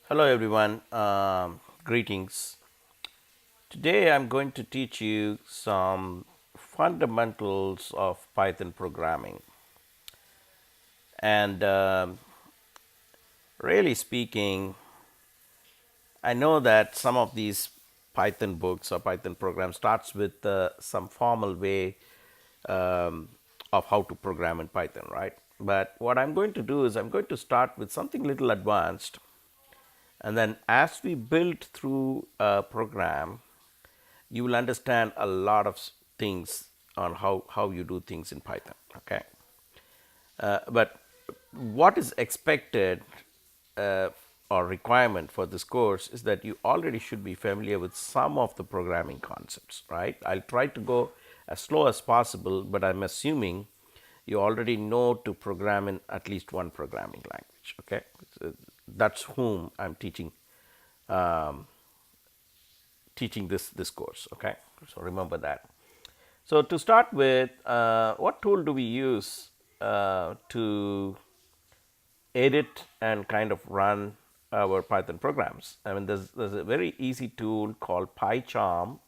Hello everyone, greetings. Today I'm going to teach you some fundamentals of Python programming. And really speaking, I know that some of these Python books or Python programs starts with some formal way um, of how to program in Python, right? But what I'm going to do is I'm going to start with something little advanced, and then as we build through a program, you will understand a lot of things on how you do things in Python. Okay, but what is expected uh, or requirement for this course is that you already should be familiar with some of the programming concepts, right? I'll try to go as slow as possible, but I'm assuming you already know to program in at least one programming language. Okay, so that's whom I'm um, teaching this course. Okay, so remember that. So to start with, what tool do we use to edit and kind of run our Python programs? I mean, there's a very easy tool called PyCharm,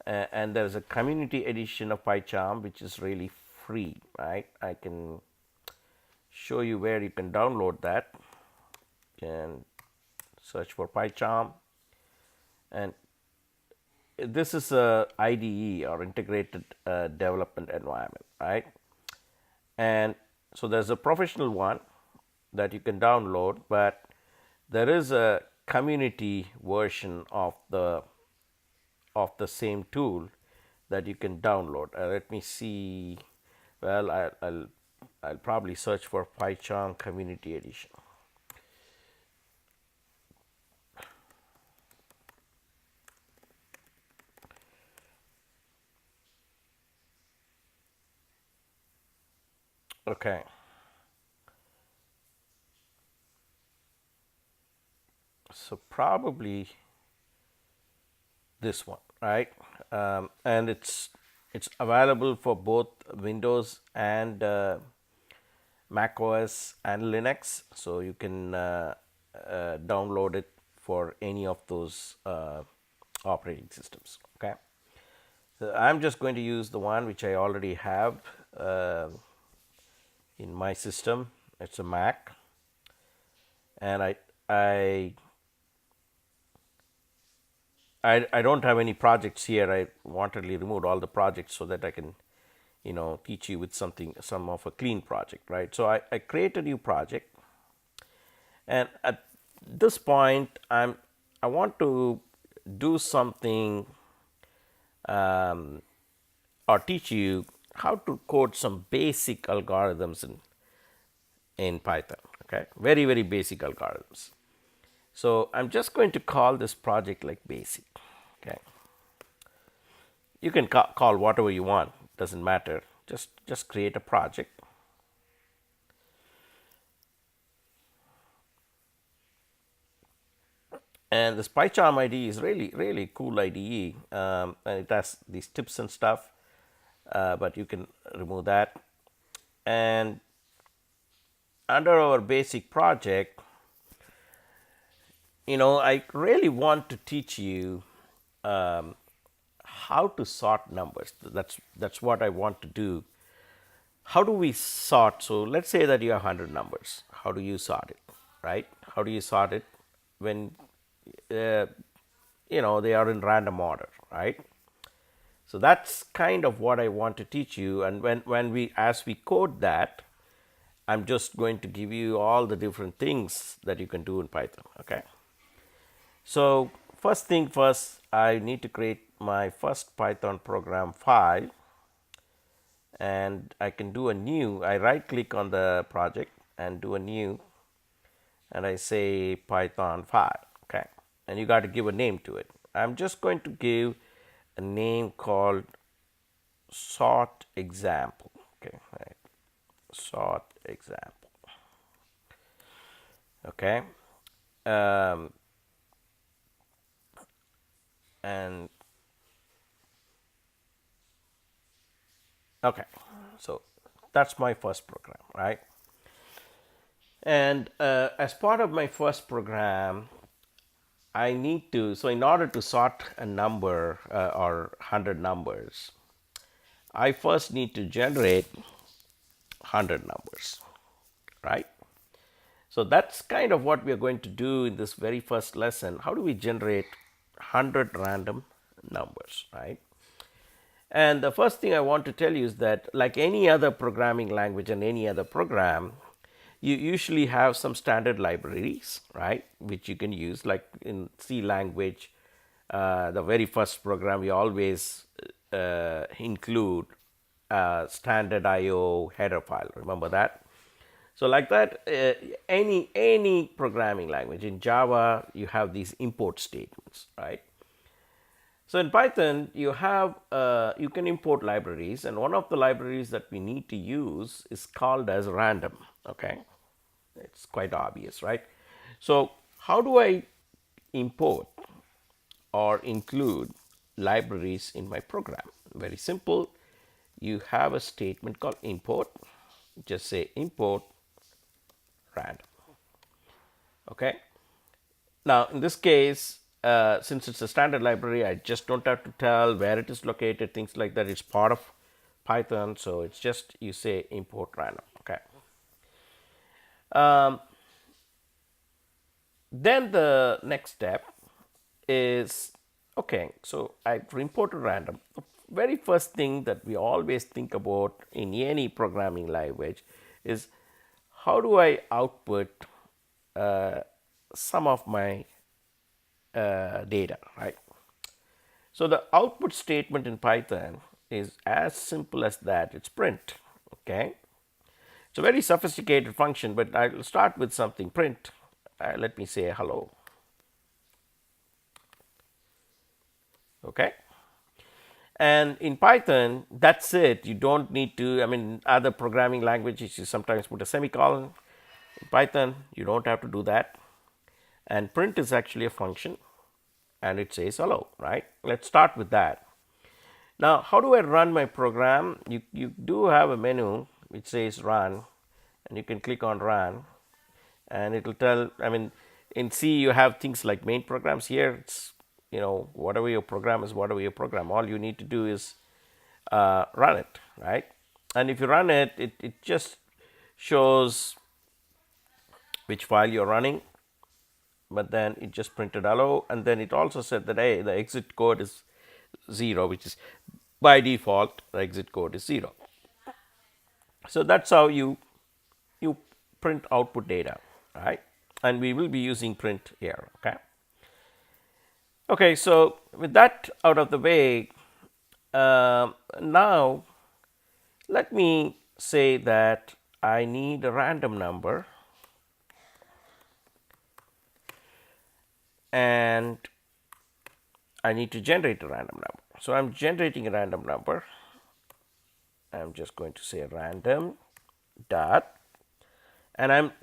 and there's a community edition of PyCharm which is really free. Right? I can show you where you can download that. You can search for PyCharm, and this is a IDE or integrated development environment, right? And so there's a professional one that you can download, but there is a community version of the same tool that you can download. Let me see. Well, I'll probably search for PyCharm Community Edition. Okay, so probably this one, right? And it's available for both Windows and Mac OS and Linux, so you can download it for any of those operating systems. Okay, so I'm just going to use the one which I already have uh, in my system. It's a Mac, and I I don't have any projects here. I wantedly removed all the projects so that I can, teach you with some of a clean project, right? So I create a new project, and at this point, I want to do something or teach you how to code some basic algorithms in Python. Okay, very basic algorithms. So I'm just going to call this project like basic. Okay, you can call whatever you want, doesn't matter. Just create a project. And this PyCharm IDE is really cool IDE, and it has these tips and stuff, but you can remove that. And under our basic project, I really want to teach you um, how to sort numbers. That's what I want to do. How do we sort? So let's say that you have 100 numbers. How do you sort it, right? How do you sort it when uh, they are in random order, right? So that's kind of what I want to teach you. And when we as we code that, I'm just going to give you all the different things that you can do in Python. Okay. So first thing first, I need to create my first Python program file, and I can do a new. I right click on the project and do a new, and I say Python file. Okay, and you got to give a name to it. I'm just going to give a name called sort example. Okay, right. Sort example. Okay, um, and okay, so that's my first program, right? And as part of my first program, I need to, so in order to sort a number or 100 numbers, I first need to generate 100 numbers, right? So that's kind of what we are going to do in this very first lesson. How do we generate 100 random numbers, right? And the first thing I want to tell you is that, like any other programming language and any other program, you usually have some standard libraries, right, which you can use. Like in C language, the very first program, we always include standard IO header file. Remember that? So like that, any programming language in Java, you have these import statements, right? So in Python, you can import libraries, and one of the libraries that we need to use is called as random. Okay, it's quite obvious, right? So how do I import or include libraries in my program? Very simple. You have a statement called import. Just say import random. Okay. Now, in this case, since it's a standard library, I just don't have to tell where it is located, things like that. It's part of Python, so it's just you say import random. Okay. Then the next step is okay. So I've imported random. The very first thing that we always think about in any programming language is how do I output uh, some of my data, right? So the output statement in Python is as simple as that. It's print. Okay. It's a very sophisticated function, but I'll start with something print. Let me say hello. Okay. And in Python, that's it. You don't need to, I mean, other programming languages, you sometimes put a semicolon. In Python, you don't have to do that. And print is actually a function and it says hello, right? Let's start with that. Now, how do I run my program? You do have a menu which says run, and you can click on run, and it will tell. I mean, in C you have things like main programs. Here it's whatever your program is, whatever your program. All you need to do is run it, right? And if you run it, it just shows which file you're running, but then it just printed hello, and then it also said that hey, the exit code is 0, which is by default the exit code is 0. So that's how you print output data, right? And we will be using print here. Okay, so with that out of the way, now let me say that I need a random number, and I need to generate a random number. So I'm generating a random number. I'm just going to say random dot, and I'm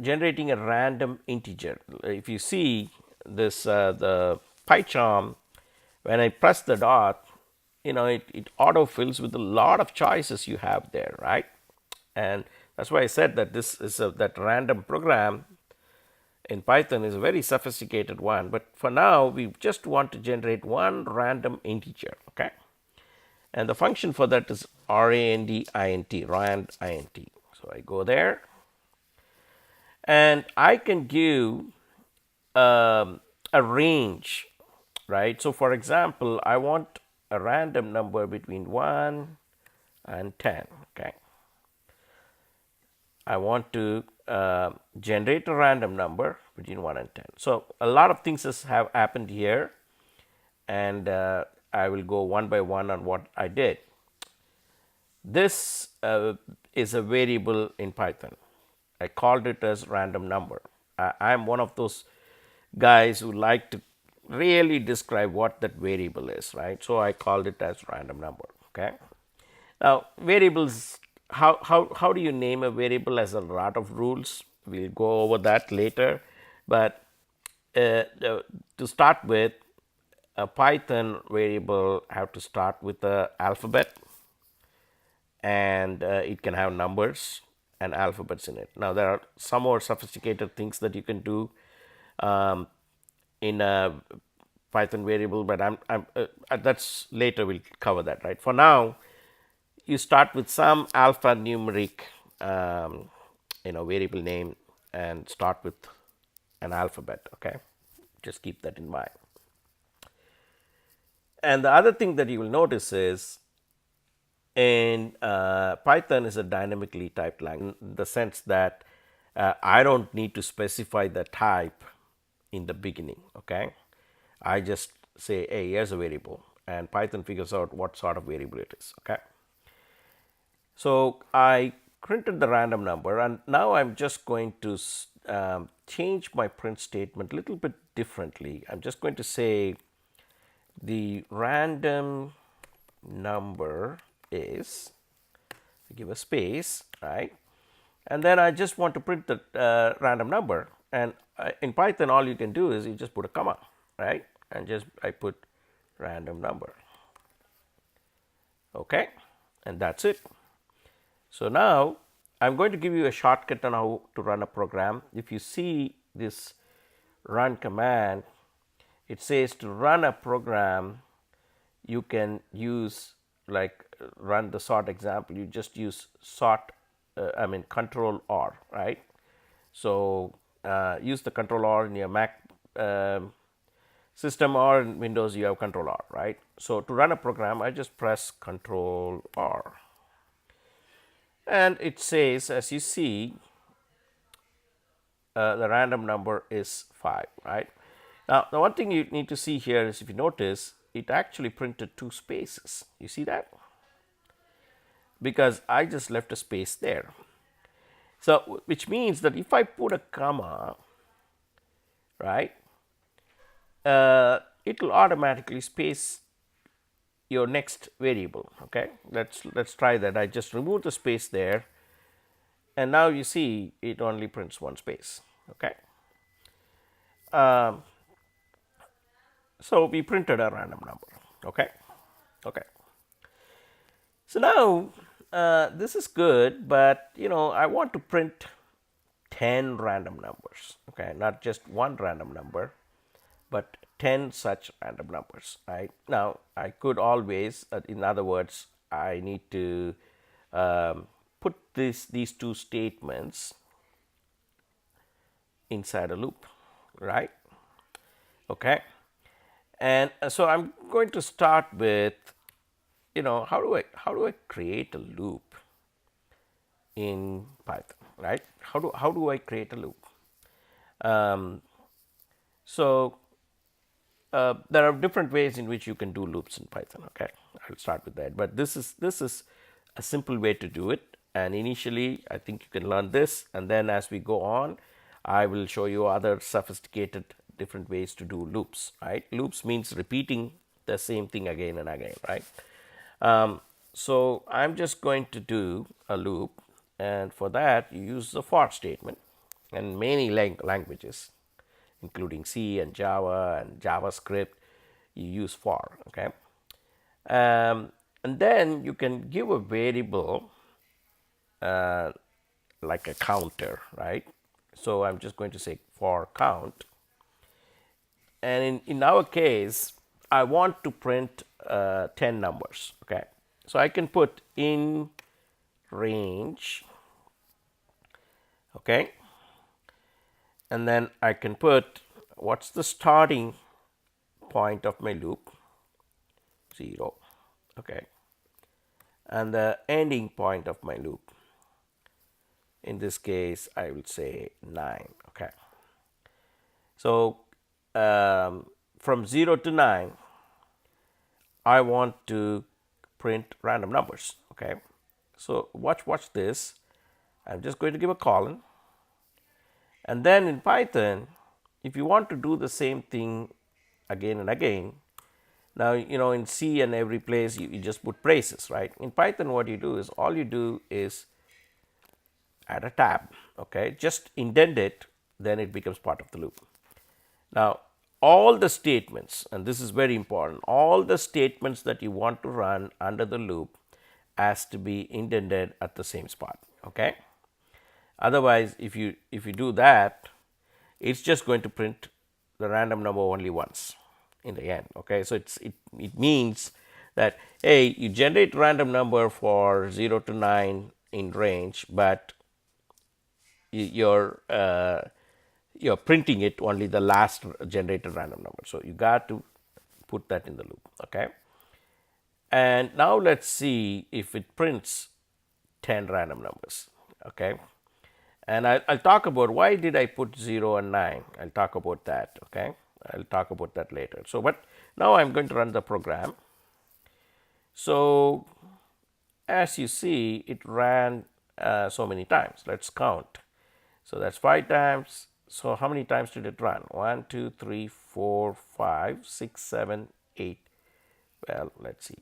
generating a random integer. If you see this, the PyCharm, when I press the dot, it auto fills with a lot of choices you have there, right? And that's why I said that this is that random program in Python is a very sophisticated one. But for now, we just want to generate one random integer, okay? And the function for that is randint, rand int. So I go there, and I can give a range, right? So for example, I want a random number between 1 and 10. Okay, I want to generate a random number between 1 and 10. So a lot of things have happened here, and I will go one by one on what I did. This is a variable in Python. I called it as random number. I'm one of those guys who like to really describe what that variable is, right? So I called it as random number. Okay. Now variables, how do you name a variable? As a lot of rules. We'll go over that later. But to start with, a Python variable have to start with the alphabet, and it can have numbers, and alphabets in it. Now there are some more sophisticated things that you can do um, in a Python variable, but that's later we'll cover that, right? For now, you start with some alphanumeric variable name and start with an alphabet. Okay, just keep that in mind. And the other thing that you will notice is in Python is a dynamically typed language in the sense that I don't need to specify the type in the beginning. Okay, I just say, hey, here's a variable, and Python figures out what sort of variable it is. Okay, so I printed the random number, and now I'm just going to change my print statement a little bit differently. I'm just going to say the random number is, give a space, right? And then I just want to print the random number. And in Python, all you can do is you just put a comma, right? And just I put random number. Okay, and that's it. So now I'm going to give you a shortcut on how to run a program. If you see this run command, it says to run a program, you can use like run the sort example. You just use sort, control R, right? So use the control R in your Mac system, or in Windows you have control R, right? So to run a program, I just press control R. And it says, as you see, the random number is 5, right? Now, the one thing you need to see here is, if you notice, it actually printed 2 spaces. You see that? Because I just left a space there. So, which means that if I put a comma, right, it will automatically space your next variable. Okay, let's try that. I just remove the space there, and now you see it only prints 1 space. Okay, so we printed a random number. Okay, okay. So now this is good, but I want to print 10 random numbers. Okay, not just one random number, but 10 such random numbers. Right now, I could always, in other words, I need to put these 2 statements inside a loop, right? Okay, and so I'm going to start with, how do I create a loop in Python, right? How do I create a loop? So there are different ways in which you can do loops in Python. Okay, I'll start with that. But this is a simple way to do it. And initially, I think you can learn this, and then as we go on, I will show you other sophisticated different ways to do loops. Right? Loops means repeating the same thing again and again. Right? So I'm just going to do a loop, and for that you use the for statement. And many languages, including C and Java and JavaScript, you use for. Okay, and then you can give a variable like a counter, right? So I'm just going to say for count, and in our case, I want to print 10 numbers. Okay, so I can put in range. Okay, and then I can put what's the starting point of my loop, 0. Okay, and the ending point of my loop, in this case I will say 9. Okay, so from 0 to 9 I want to print random numbers. Okay, so watch this. I'm just going to give a colon, and then in Python, if you want to do the same thing again and again, now in C and every place you just put braces, right? In Python, what you do is all you do is add a tab. Okay, just indent it, then it becomes part of the loop. Now all the statements, and this is very important, all the statements that you want to run under the loop has to be indented at the same spot. Okay, Otherwise, if you do that, it's just going to print the random number only once in the end. Okay, so it means that, hey, you generate random number for 0 to 9 in range, but you're printing it only the last generated random number. So you got to put that in the loop. Okay, and now let's see if it prints 10 random numbers. Okay, and I'll talk about why did I put 0 and 9. I'll talk about that. Okay, I'll talk about that later. So but now I'm going to run the program. So as you see, it ran so many times. Let's count. So that's 5 times. So how many times did it run? 1, 2, 3, 4, 5, 6, 7, 8. Well, let's see.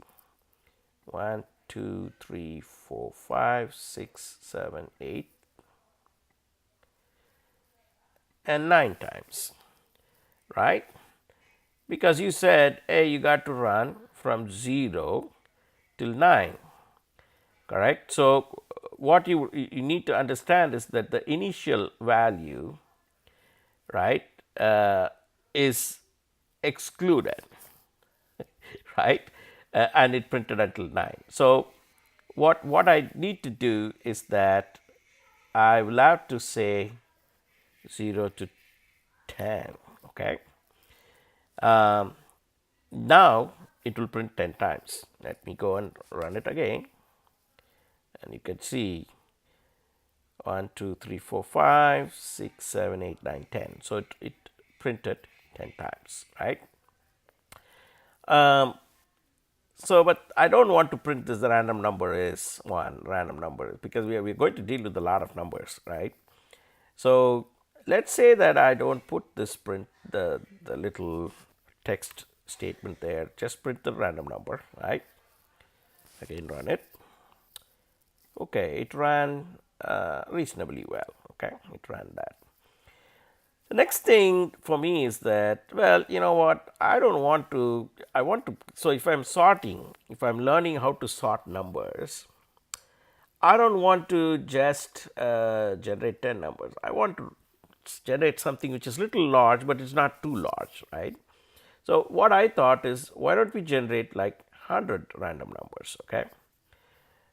1, 2, 3, 4, 5, 6, 7, 8, and 9 times, right? Because you said, hey, you got to run from 0 till 9, correct? So what you need to understand is that the initial value, right, is excluded, right? And it printed until 9. So what I need to do is that I will have to say 0 to 10. Okay. Now it will print 10 times. Let me go and run it again, and you can see 1, 2, 3, 4, 5, 6, 7, 8, 9, 10. So it printed 10 times, right? So, but I don't want to print this random number is 1 random number, because we're going to deal with a lot of numbers, right? So let's say that I don't put this print, the little text statement there, just print the random number, right? Again, run it. Okay, it ran reasonably well. Okay, it ran that. The next thing for me is that, well, you know what, I don't want to, I want to, so if I'm sorting, if I'm learning how to sort numbers, I don't want to just generate 10 numbers. I want to generate something which is little large, but it's not too large, right? So what I thought is, why don't we generate like 100 random numbers, okay?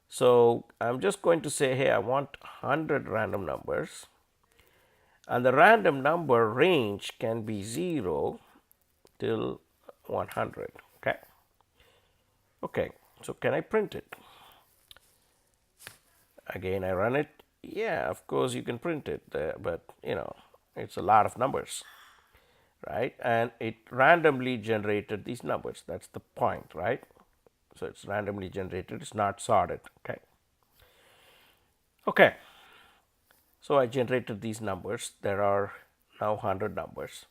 So I'm just going to say, hey, I want 100 random numbers, and the random number range can be 0 till 100, okay? Okay, so can I print it? Again, I run it. Yeah, of course you can print it, but you know, it's a lot of numbers, right? And it randomly generated these numbers. That's the point, right? So it's randomly generated, it's not sorted, okay? Okay, so I generated these numbers. There are now 100 numbers.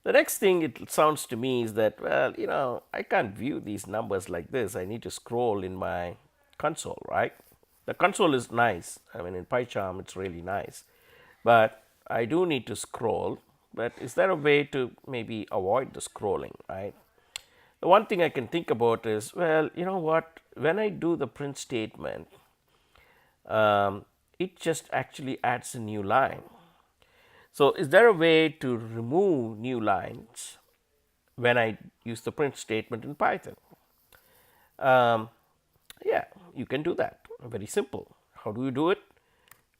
The next thing it sounds to me is that, well, you know, I can't view these numbers like this. I need to scroll in my console, right? The console is nice. I mean, in PyCharm, it's really nice. But I do need to scroll. But is there a way to maybe avoid the scrolling, right? The one thing I can think about is, well, you know what? When I do the print statement, it just actually adds a new line. So is there a way to remove new lines when I use the print statement in Python? Yeah, you can do that. Very simple. How do you do it?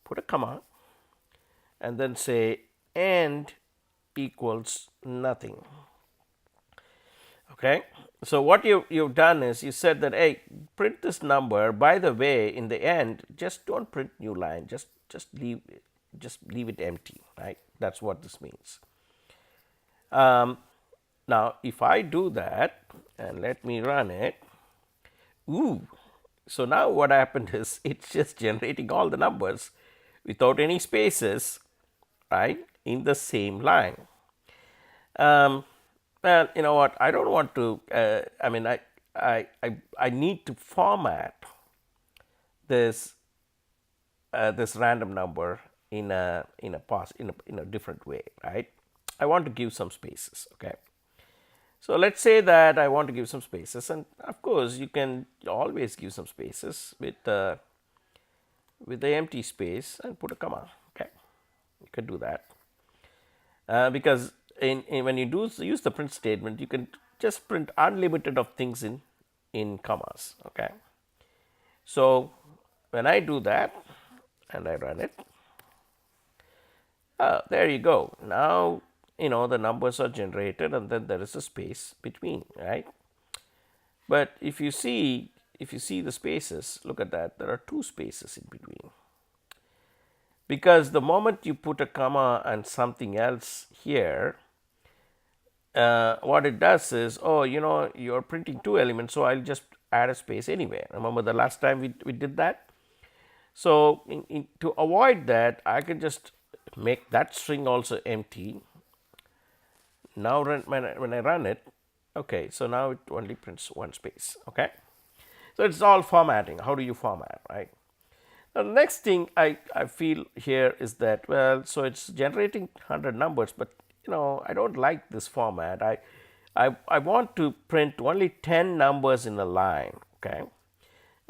Put a comma and then say end equals nothing. Okay. So what you've done is you said that, hey, print this number. By the way, in the end, just don't print new line. Just leave it empty. Right. That's what this means. Now, if I do that and let me run it, ooh, so now what happened is it's just generating all the numbers without any spaces, right, in the same line. Well, you know what? I don't want to. I mean, I need to format this this random number in a different way, right? I want to give some spaces. Okay. So let's say that I want to give some spaces, and of course you can always give some spaces with with the empty space and put a comma. Okay, you can do that because when you use the print statement, you can just print unlimited of things in commas. Okay, so when I do that and I run it, there you go. Now the numbers are generated and then there is a space between, right? But if you see the spaces, look at that. There are two spaces in between. Because the moment you put a comma and something else here, what it does is, oh, you're printing two elements, so I'll just add a space anyway. Remember the last time we did that? So to avoid that, I can just make that string also empty. Now when I run it, okay, so now it only prints one space. Okay, so it's all formatting. How do you format, right? Now, the next thing I feel here is that, well, so it's generating 100 numbers, but I don't like this format. I want to print only 10 numbers in a line. Okay,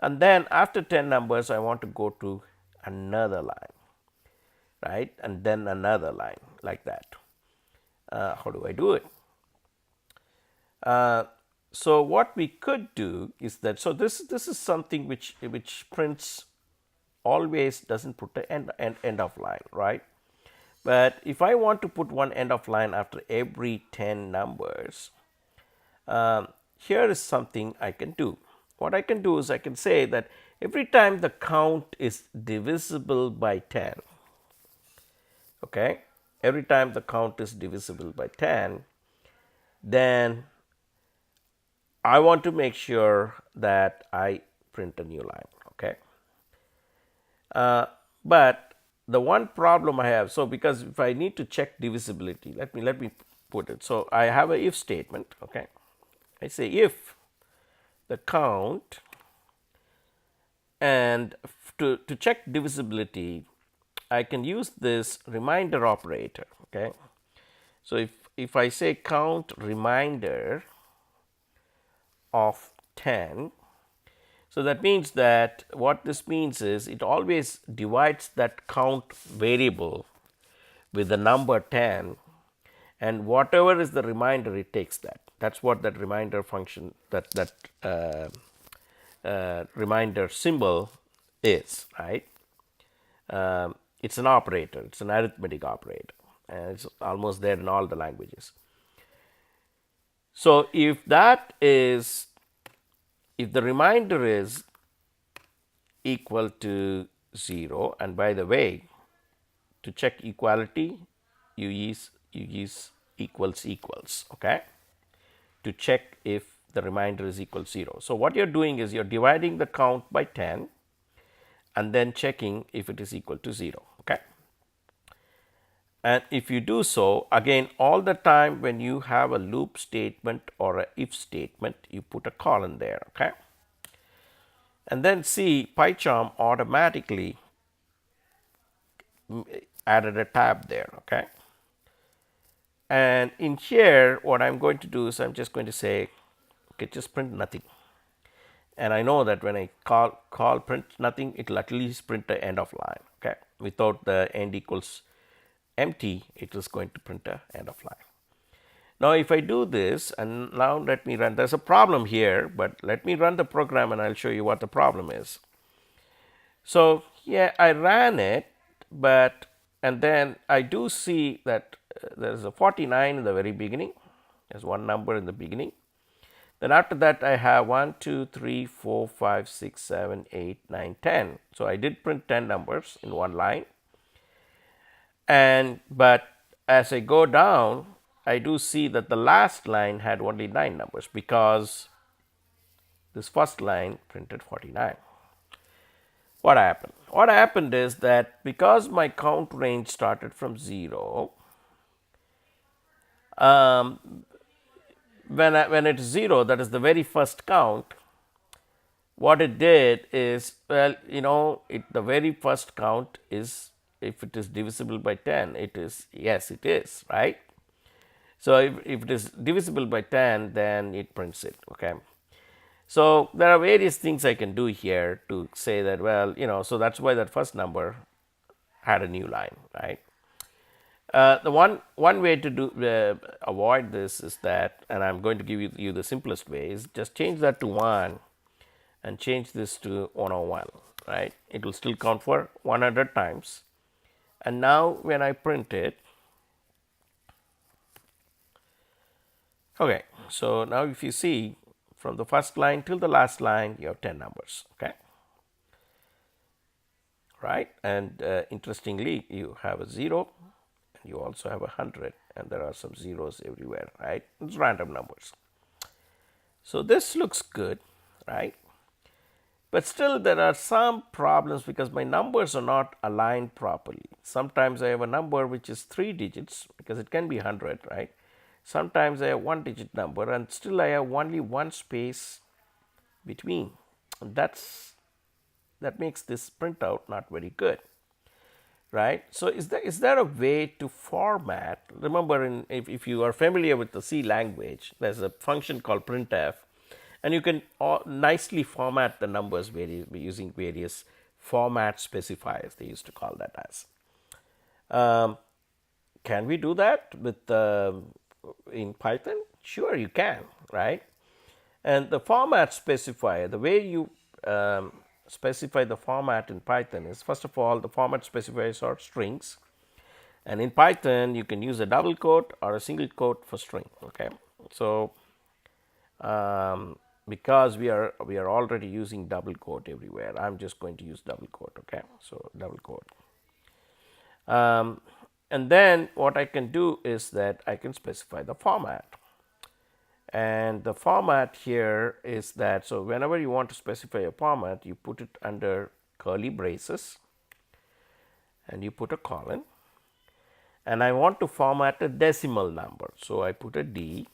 and then after 10 numbers I want to go to another line, right, and then another line like that. How do I do it? So what we could do is that, so this is something which prints always doesn't put the end of line, right? But if I want to put one end of line after every 10 numbers, here is something I can do. What I can do is I can say that every time the count is divisible by 10, okay, every time the count is divisible by 10, then I want to make sure that I print a new line. Okay, but the one problem I have, so because if I need to check divisibility, let me put it. So I have a if statement. Okay, I say if the count, and to check divisibility, I can use this reminder operator. Okay, so if I say count reminder of 10, so that means that what this means is it always divides that count variable with the number 10, and whatever is the reminder, it takes that. That's what that reminder function, that reminder symbol is, right? It's an operator. It's an arithmetic operator, and it's almost there in all the languages. So if the reminder is equal to 0, and by the way, to check equality, you use equals equals, okay, to check if the remainder is equal to 0. So what you're doing is you're dividing the count by 10 and then checking if it is equal to 0. Okay, and if you do so, again, all the time when you have a loop statement or a if statement, you put a colon there. Okay, and then see PyCharm automatically added a tab there. Okay, and in here what I'm going to do is I'm just going to say, okay, just print nothing. And I know that when I call print nothing, it will at least print the end of line. Okay, without the end equals empty, it is going to print the end of line. Now if I do this, and now let me run, there's a problem here, but let me run the program and I'll show you what the problem is. So yeah, I ran it, but and then I do see that there's a 49 in the very beginning. There's one number in the beginning. Then after that I have 1, 2, 3, 4, 5, 6, 7, 8, 9, 10. So I did print 10 numbers in one line. But as I go down, I do see that the last line had only 9 numbers because this first line printed 49. What happened? What happened is that because my count range started from 0, when it's 0, that is the very first count, what it did is, well, the very first count is, if it is divisible by 10, it is, yes, it is, right? So if it is divisible by 10, then it prints it. Okay, So there are various things I can do here to say that, well, so that's why that first number had a new line, right? The one way to do avoid this is that, and I'm going to give you the simplest way, is just change that to 1 and change this to 101, right? It will still count for 100 times. And now when I print it, okay, so now if you see from the first line till the last line, you have 10 numbers, okay? Right? And interestingly, you have a 0, and you also have a 100, and there are some zeros everywhere, right? It's random numbers. So this looks good, right? But still there are some problems because my numbers are not aligned properly. Sometimes I have a number which is 3 digits because it can be 100, right? Sometimes I have 1-digit number and still I have only one space between. And that makes this printout not very good, right? So is there a way to format? Remember, if you are familiar with the C language, there's a function called printf, and you can nicely format the numbers using various format specifiers. They used to call that as. Can we do that with in Python? Sure, you can, right? And the format specifier, the way you specify the format in Python is, first of all, the format specifiers are strings. And in Python, you can use a double quote or a single quote for string. Okay, so because we are already using double quote everywhere, I'm just going to use double quote. Okay, so double quote. And then what I can do is that I can specify the format. And the format here is that, so whenever you want to specify a format, you put it under curly braces and you put a colon. And I want to format a decimal number, so I put a D.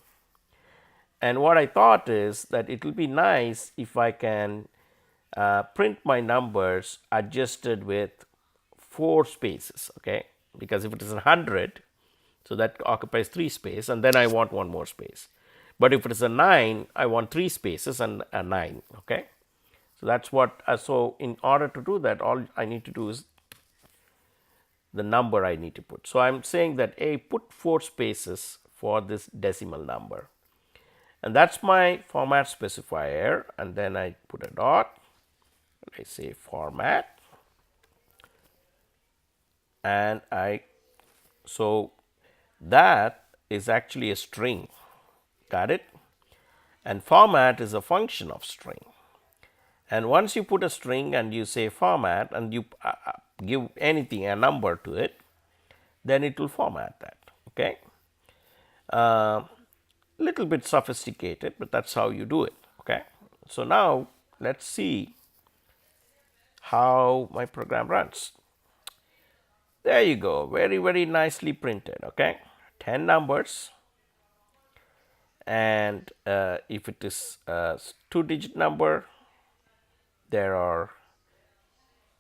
And what I thought is that it will be nice if I can print my numbers adjusted with 4 spaces, okay? Because if it is 100, so that occupies 3 space, and then I want one more space. But if it is a 9, I want 3 spaces and a 9, okay? So that's what, so in order to do that, all I need to do is the number I need to put. So I'm saying that, A, put 4 spaces for this decimal number. And that's my format specifier, and then I put a dot, I say format, and so that is actually a string, got it? And format is a function of string. And once you put a string and you say format and you give anything, a number to it, then it will format that, okay? Little bit sophisticated, but that's how you do it, okay? So now let's see how my program runs. There you go, very, very nicely printed, okay? 10 numbers, and if it is a 2-digit number, there are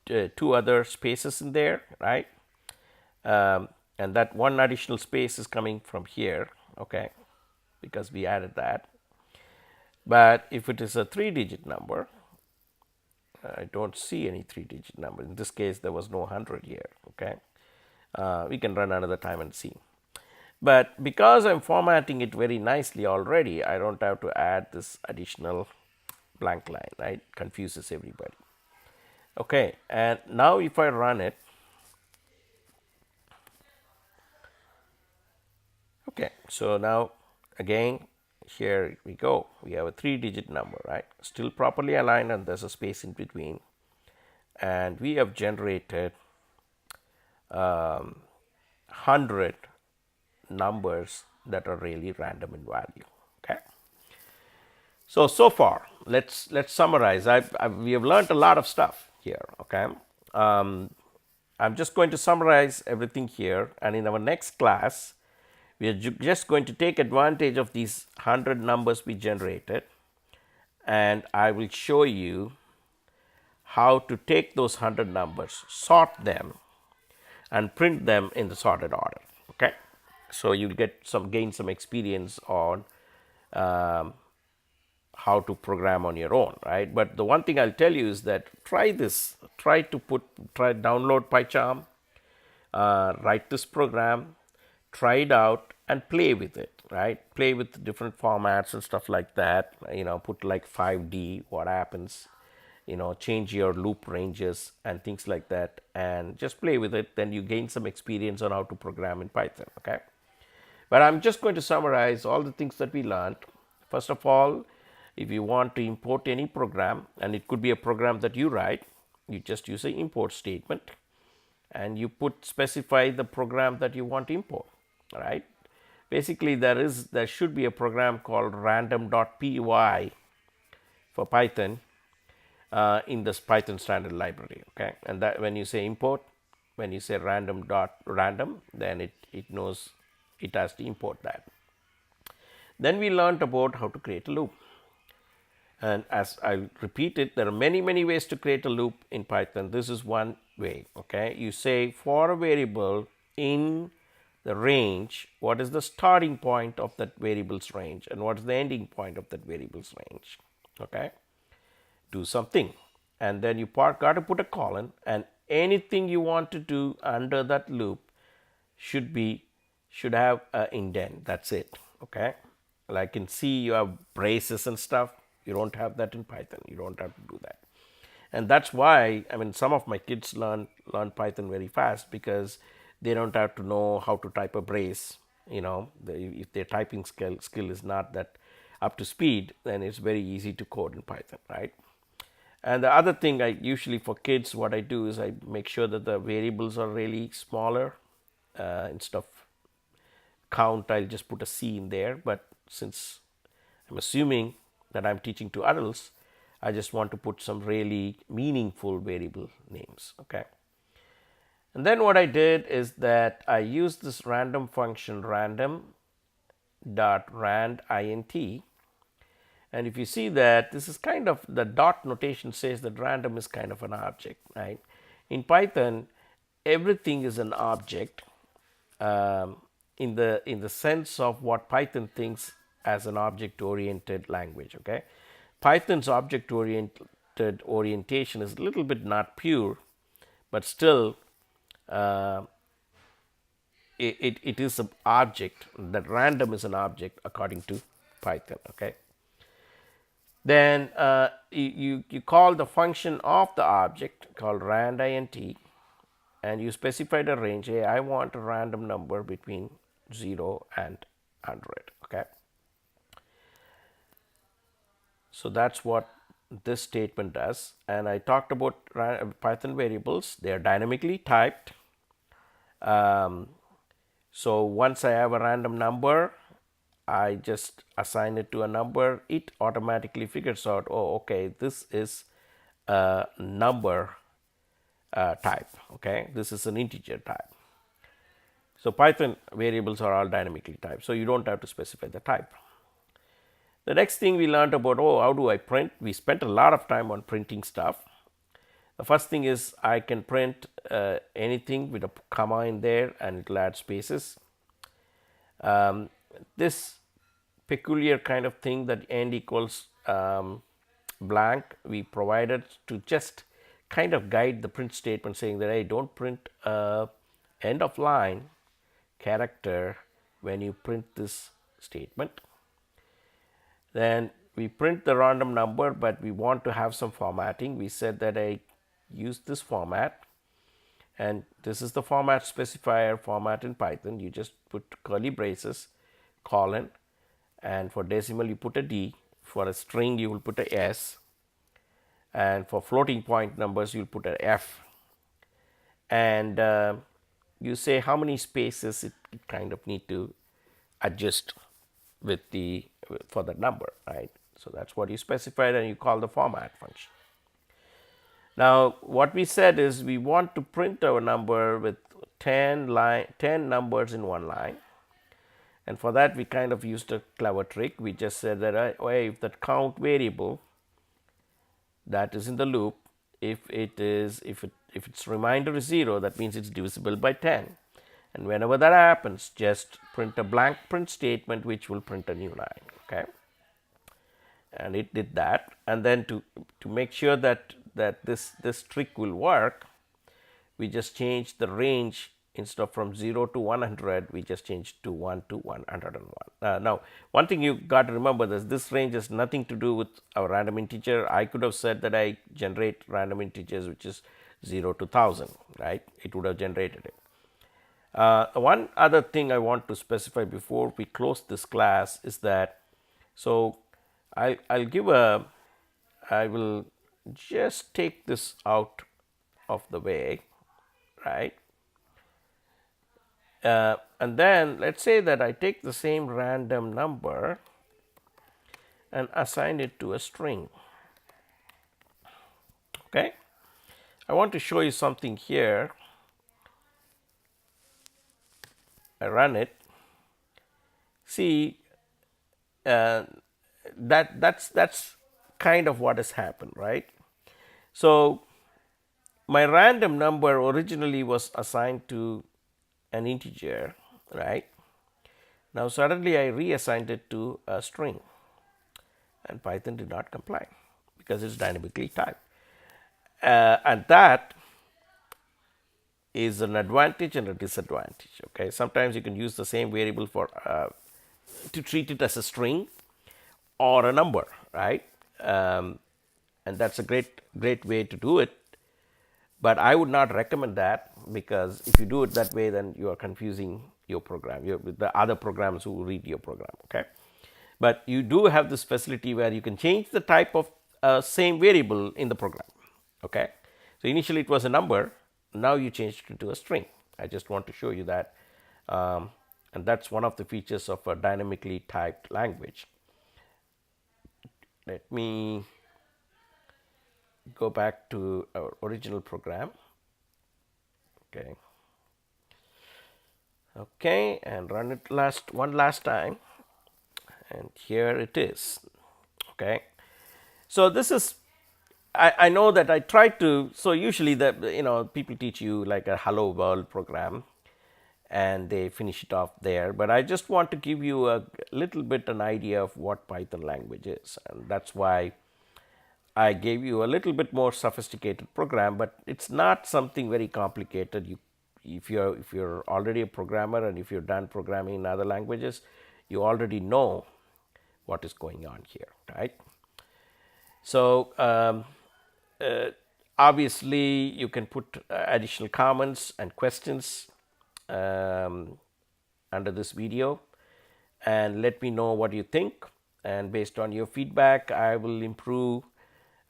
2 other spaces in there, right? And that one additional space is coming from here, okay, because we added that. But if it is a 3-digit number, I don't see any 3-digit number. In this case, there was no 100 here, okay. We can run another time and see. But because I'm formatting it very nicely already, I don't have to add this additional blank line, right? Confuses everybody. Okay, and now if I run it, okay, so now again, here we go. We have a 3-digit number, right? Still properly aligned, and there's a space in between. And we have generated 100 numbers that are really random in value, okay? So far, let's summarize. We have learned a lot of stuff here, okay? I'm just going to summarize everything here, and in our next class, we are just going to take advantage of these 100 numbers we generated, and I will show you how to take those 100 numbers, sort them, and print them in the sorted order, okay? So you'll gain some experience on how to program on your own, right? But the one thing I'll tell you is that try this. Try download PyCharm, write this program, try it out, and play with it, right? Play with different formats and stuff like that. Put like 5D, what happens, change your loop ranges and things like that, and just play with it. Then you gain some experience on how to program in Python, okay? But I'm just going to summarize all the things that we learned. First of all, if you want to import any program, and it could be a program that you write, you just use an import statement and you specify the program that you want to import, right? Basically, there should be a program called random.py for Python in this Python standard library, okay? And that when you say import, when you say random, then it knows it has to import that. Then we learned about how to create a loop. And as I repeat it, there are many ways to create a loop in Python. This is one way, okay? You say for a variable in the range, what is the starting point of that variable's range and what is the ending point of that variable's range, okay? Do something, and then you got to put a colon, and anything you want to do under that loop should have an indent. That's it, okay? Like in C, you have braces and stuff. You don't have that in Python. You don't have to do that. And that's why, some of my kids learn Python very fast because they don't have to know how to type a brace. If their typing skill is not that up to speed, then it's very easy to code in Python, right? And the other thing, I usually for kids, what I do is I make sure that the variables are really smaller. Instead of count, I'll just put a C in there. But since I'm assuming that I'm teaching to adults, I just want to put some really meaningful variable names, okay? And then what I did is that I used this random function random.randint. And if you see that, this is kind of the dot notation says that random is kind of an object, right? In Python, everything is an object in the sense of what Python thinks as an object-oriented language, okay? Python's object-oriented orientation is a little bit not pure, but still it is an object. That random is an object according to Python, okay? Then you call the function of the object called randint, and you specify the range. Hey, I want a random number between 0 and 100, okay? So that's what this statement does. And I talked about Python variables. They are dynamically typed. So once I have a random number, I just assign it to a number. It automatically figures out, oh, okay, this is a number type, okay? This is an integer type. So Python variables are all dynamically typed, so you don't have to specify the type. The next thing we learned about, how do I print? We spent a lot of time on printing stuff. The first thing is I can print anything with a comma in there and it will add spaces. This peculiar kind of thing that end equals blank, we provided to just kind of guide the print statement, saying that, hey, don't print end of line character when you print this statement. Then we print the random number, but we want to have some formatting. We said that I use this format, and this is the format specifier format in Python. You just put curly braces, colon, and for decimal you put a D. For a string you will put a S, and for floating point numbers you'll put a F. And you say how many spaces it kind of need to adjust with for that number, right? So that's what you specified, and you call the format function. Now what we said is we want to print our number with 10 numbers in one line, and for that we kind of used a clever trick. We just said that if that count variable that is in the loop, if its remainder is 0, that means it's divisible by 10. And whenever that happens, just print a blank print statement which will print a new line, okay? and it did that. And then to make sure that this trick will work, we just changed the range. Instead of from 0 to 100, we just changed to 1 to 101. Now, one thing you got to remember is this range has nothing to do with our random integer. I could have said that I generate random integers, which is 0 to 1000, right? It would have generated it. One other thing I want to specify before we close this class is that, so I'll give a, I will just take this out of the way, right? And then let's say that I take the same random number and assign it to a string. Okay, I want to show you something here. I run it. See, that's kind of what has happened, right? So my random number originally was assigned to an integer, right? Now suddenly I reassigned it to a string, and Python did not comply because it's dynamically typed. And that is an advantage and a disadvantage. Okay, sometimes you can use the same variable for to treat it as a string or a number, right? And that's a great way to do it. But I would not recommend that, because if you do it that way, then you are confusing your program, with the other programs who read your program. Okay, but you do have this facility where you can change the type of same variable in the program. Okay, so initially it was a number, now you changed it to a string. I just want to show you that, and that's one of the features of a dynamically typed language. Let me go back to our original program. Okay. Okay, and run it one last time, and here it is. Okay, so this is, I know that I try to, so usually people teach you like a hello world program and they finish it off there, but I just want to give you a little bit an idea of what Python language is, and that's why I gave you a little bit more sophisticated program, but it's not something very complicated. If you're already a programmer, and if you're done programming in other languages, you already know what is going on here, right? So obviously you can put additional comments and questions under this video, and let me know what you think, and based on your feedback I will improve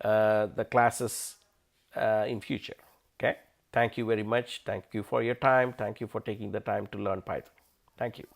the classes in future. Okay, thank you very much. Thank you for your time. Thank you for taking the time to learn Python. Thank you.